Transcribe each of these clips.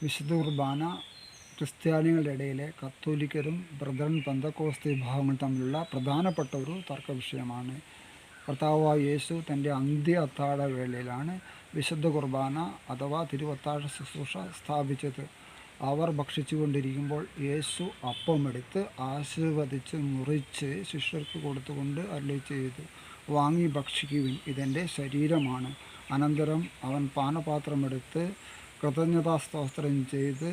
വിശുദ്ധ കുർബാന ക്രിസ്ത്യാനികളുടെ ഇടയിലെ കത്തോലിക്കരും ബ്രദറൻ പെന്തക്കോസ്ത് വിഭാഗങ്ങൾ തമ്മിലുള്ള പ്രധാനപ്പെട്ട ഒരു തർക്ക വിഷയമാണ്. കർത്താവായ യേശു തൻ്റെ അന്ത്യ അത്താഴ വേളയിലാണ് വിശുദ്ധ കുർബാന അഥവാ തിരുവത്താഴ ശുശ്രൂഷ സ്ഥാപിച്ചത്. അവർ ഭക്ഷിച്ചുകൊണ്ടിരിക്കുമ്പോൾ യേശു അപ്പമെടുത്ത് ആശീർവദിച്ച് മുറിച്ച് ശിഷ്യർക്ക് കൊടുത്തുകൊണ്ട് അരുളി ചെയ്തു, വാങ്ങി ഭക്ഷിക്കുവിൻ, ഇതെൻ്റെ ശരീരമാണ്. അനന്തരം അവൻ പാനപാത്രമെടുത്ത് കൃതജ്ഞതാസ്തോത്രം ചെയ്ത്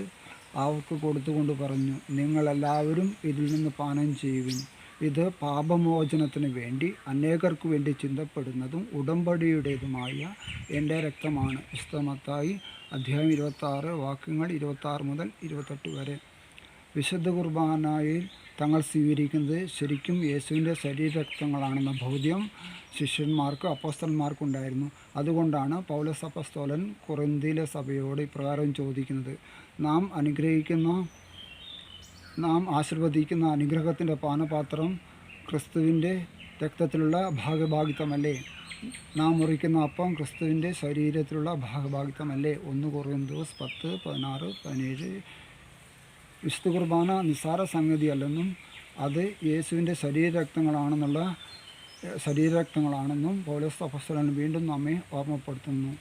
അവർക്ക് കൊടുത്തുകൊണ്ട് പറഞ്ഞു, നിങ്ങളെല്ലാവരും ഇതിൽ നിന്ന് പാനം ചെയ്യുവിൻ. ഇത് പാപമോചനത്തിന് വേണ്ടി അനേകർക്ക് വേണ്ടി ചിന്തപ്പെടുന്നതും ഉടമ്പടിയുടേതുമായ എൻ്റെ രക്തമാണ്. വിശുദ്ധ മത്തായി അധ്യായം 26 വാക്യങ്ങൾ 26 മുതൽ 28 വരെ. വിശുദ്ധ കുർബാനയിൽ തങ്ങൾ സ്വീകരിക്കുന്നത് ശരിക്കും യേശുവിൻ്റെ ശരീരരക്തങ്ങളാണെന്ന ബോധ്യം ശിഷ്യന്മാർക്ക് അപ്പോസ്തലന്മാർക്കുണ്ടായിരുന്നു. അതുകൊണ്ടാണ് പൗലോസ് അപ്പോസ്തലൻ കൊറിന്തിയിലെ സഭയോട് ഇപ്രകാരം ചോദിക്കുന്നത്, നാം ആശീർവദിക്കുന്ന അനുഗ്രഹത്തിൻ്റെ പാനപാത്രം ക്രിസ്തുവിൻ്റെ രക്തത്തിലുള്ള ഭാഗഭാഗിത്വമല്ലേ? നാം മുറിക്കുന്ന അപ്പം ക്രിസ്തുവിൻ്റെ ശരീരത്തിലുള്ള ഭാഗഭാഗിത്വമല്ലേ? 1 കൊറിന്തോസ് 10, 16, 17. വിശുദ്ധ കുർബാന നിസ്സാര സംഗതിയല്ലെന്നും അത് യേശുവിൻ്റെ ശരീരരക്തങ്ങളാണെന്നും പൗലോസ് അപ്പോസ്തലൻ വീണ്ടും നമ്മെ ഓർമ്മപ്പെടുത്തുന്നു.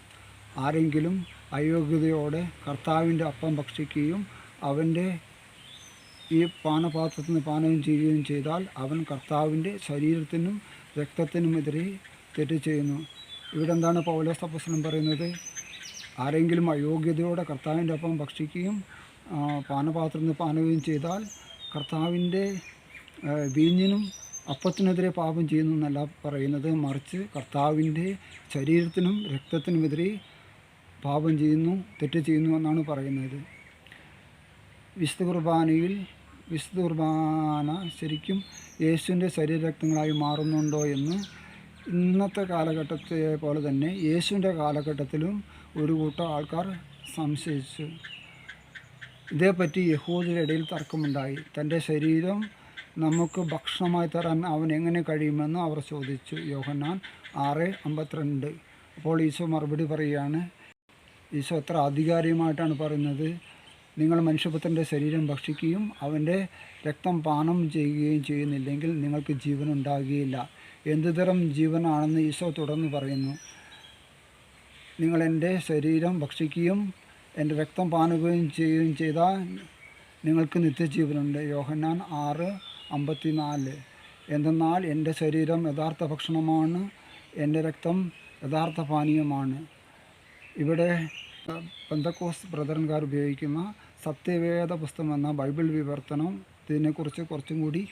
ആരെങ്കിലും അയോഗ്യതയോടെ കർത്താവിൻ്റെ അപ്പം ഭക്ഷിക്കുകയും അവൻ്റെ ഈ പാനപാത്രത്തിൽ നിന്ന് പാനം ചെയ്യുകയും ചെയ്താൽ അവൻ കർത്താവിൻ്റെ ശരീരത്തിനും രക്തത്തിനുമെതിരെ തെറ്റ് ചെയ്യുന്നു. ഇവിടെ എന്താണ് പൗലോസ് അപ്പോസ്തലൻ പറയുന്നത്? ആരെങ്കിലും അയോഗ്യതയോടെ കർത്താവിൻ്റെ അപ്പം ഭക്ഷിക്കുകയും പാനപാത്രത്തിൽ നിന്ന് പാനവും ചെയ്താൽ കർത്താവിൻ്റെ വീഞ്ഞിനും അപ്പത്തിനെതിരെ പാപം ചെയ്യുന്നു എന്നല്ല പറയുന്നത്, മറിച്ച് കർത്താവിൻ്റെ ശരീരത്തിനും രക്തത്തിനുമെതിരെ പാപം ചെയ്യുന്നു, തെറ്റ് ചെയ്യുന്നു എന്നാണ് പറയുന്നത്. വിശുദ്ധ കുർബാന ശരിക്കും യേശുവിൻ്റെ ശരീരരക്തങ്ങളായി മാറുന്നുണ്ടോ എന്ന് ഇന്നത്തെ കാലഘട്ടത്തെ പോലെ തന്നെ യേശുവിൻ്റെ കാലഘട്ടത്തിലും ഒരു കൂട്ടം ആൾക്കാർ സംശയിച്ചു. ഇതേപ്പറ്റി യഹൂദരുടെ ഇടയിൽ തർക്കമുണ്ടായി. തൻ്റെ ശരീരം നമുക്ക് ഭക്ഷണമായി തരാൻ അവൻ എങ്ങനെ കഴിയുമെന്ന് അവർ ചോദിച്ചു. യോഹന്നാൻ 6:52. അപ്പോൾ ഈശോ മറുപടി പറയുകയാണ്. ഈശോ എത്ര ആധികാരികമായിട്ടാണ് പറയുന്നത്, നിങ്ങൾ മനുഷ്യപുത്രൻ്റെ ശരീരം ഭക്ഷിക്കുകയും അവൻ്റെ രക്തം പാനം ചെയ്യുകയും ചെയ്യുന്നില്ലെങ്കിൽ നിങ്ങൾക്ക് ജീവൻ ഉണ്ടാകുകയില്ല. എന്തുതരം ജീവനാണെന്ന് ഈശോ തുടർന്ന് പറയുന്നു. നിങ്ങൾ എൻ്റെ ശരീരം ഭക്ഷിക്കുകയും എൻ്റെ രക്തം പാനം ചെയ്യുകയും ചെയ്താൽ നിങ്ങൾക്ക് നിത്യജീവനുണ്ട്. യോഹന്നാൻ 6:54. എന്തെന്നാൽ എൻ്റെ ശരീരം യഥാർത്ഥ ഭക്ഷണമാണ്, എൻ്റെ രക്തം യഥാർത്ഥ പാനീയമാണ്. ഇവിടെ പെന്തക്കോസ്ത് ബ്രദറൻകാർ ഉപയോഗിക്കുന്ന സത്യവേദ പുസ്തകം എന്ന ബൈബിൾ വിവർത്തനം ഇതിനെക്കുറിച്ച് കുറച്ചും കൂടി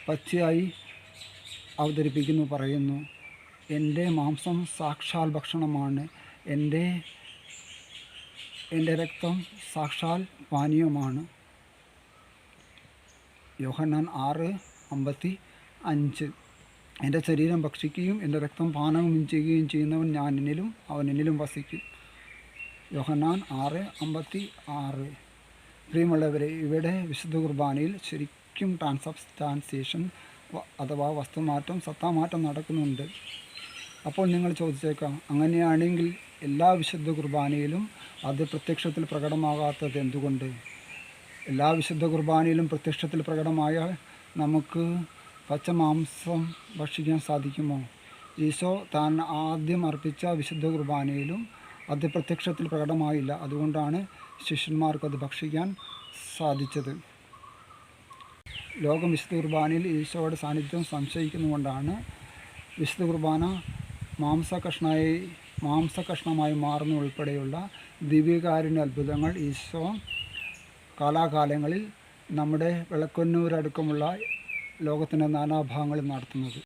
പച്ചയായി അവതരിപ്പിക്കുന്നു. പറയുന്നു, എൻ്റെ മാംസം സാക്ഷാൽ ഭക്ഷണമാണ്, എൻ്റെ രക്തം സാക്ഷാൽ പാനീയമാണ്. യോഹന്നാൻ 6:55. എൻ്റെ ശരീരം ഭക്ഷിക്കുകയും എൻ്റെ രക്തം പാനവും ചെയ്യുകയും ചെയ്യുന്നവൻ ഞാൻ എന്നിലും അവൻ എന്നിലും വസിക്കും. യോഹന്നാൻ 6:56. പ്രിയമുള്ളവരെ, ഇവിടെ വിശുദ്ധ കുർബാനയിൽ ശരിക്കും ട്രാൻസ്റ്റാൻസിയേഷൻ അഥവാ വസ്തുമാറ്റം, സത്താമാറ്റം നടക്കുന്നുണ്ട്. അപ്പോൾ നിങ്ങൾ ചോദിച്ചേക്കാം, അങ്ങനെയാണെങ്കിൽ എല്ലാ വിശുദ്ധ കുർബാനയിലും അത് പ്രത്യക്ഷത്തിൽ പ്രകടമാകാത്തത് എന്തുകൊണ്ട്? എല്ലാ വിശുദ്ധ കുർബാനയിലും പ്രത്യക്ഷത്തിൽ പ്രകടമായാൽ നമുക്ക് പച്ചമാംസം ഭക്ഷിക്കാൻ സാധിക്കുമോ? ഈശോ താൻ ആദ്യം അർപ്പിച്ച വിശുദ്ധ കുർബാനയിലും അത് പ്രത്യക്ഷത്തിൽ പ്രകടമായില്ല. അതുകൊണ്ടാണ് ശിഷ്യന്മാർക്കത് ഭക്ഷിക്കാൻ സാധിച്ചത്. ലോകം വിശുദ്ധ കുർബാനയിൽ ഈശോയുടെ സാന്നിധ്യം സംശയിക്കുന്നതുകൊണ്ടാണ് വിശുദ്ധ കുർബാന മാംസകഷ്ണമായി മാറുന്ന ഉൾപ്പെടെയുള്ള ദിവ്യകാരുണ്യ അത്ഭുതങ്ങൾ ഈശോ കാലാകാലങ്ങളിൽ നമ്മുടെ വിളക്കൊന്നൂരടക്കമുള്ള ലോകത്തിൻ്റെ നാനാഭാഗങ്ങളിൽ നടത്തുന്നത്.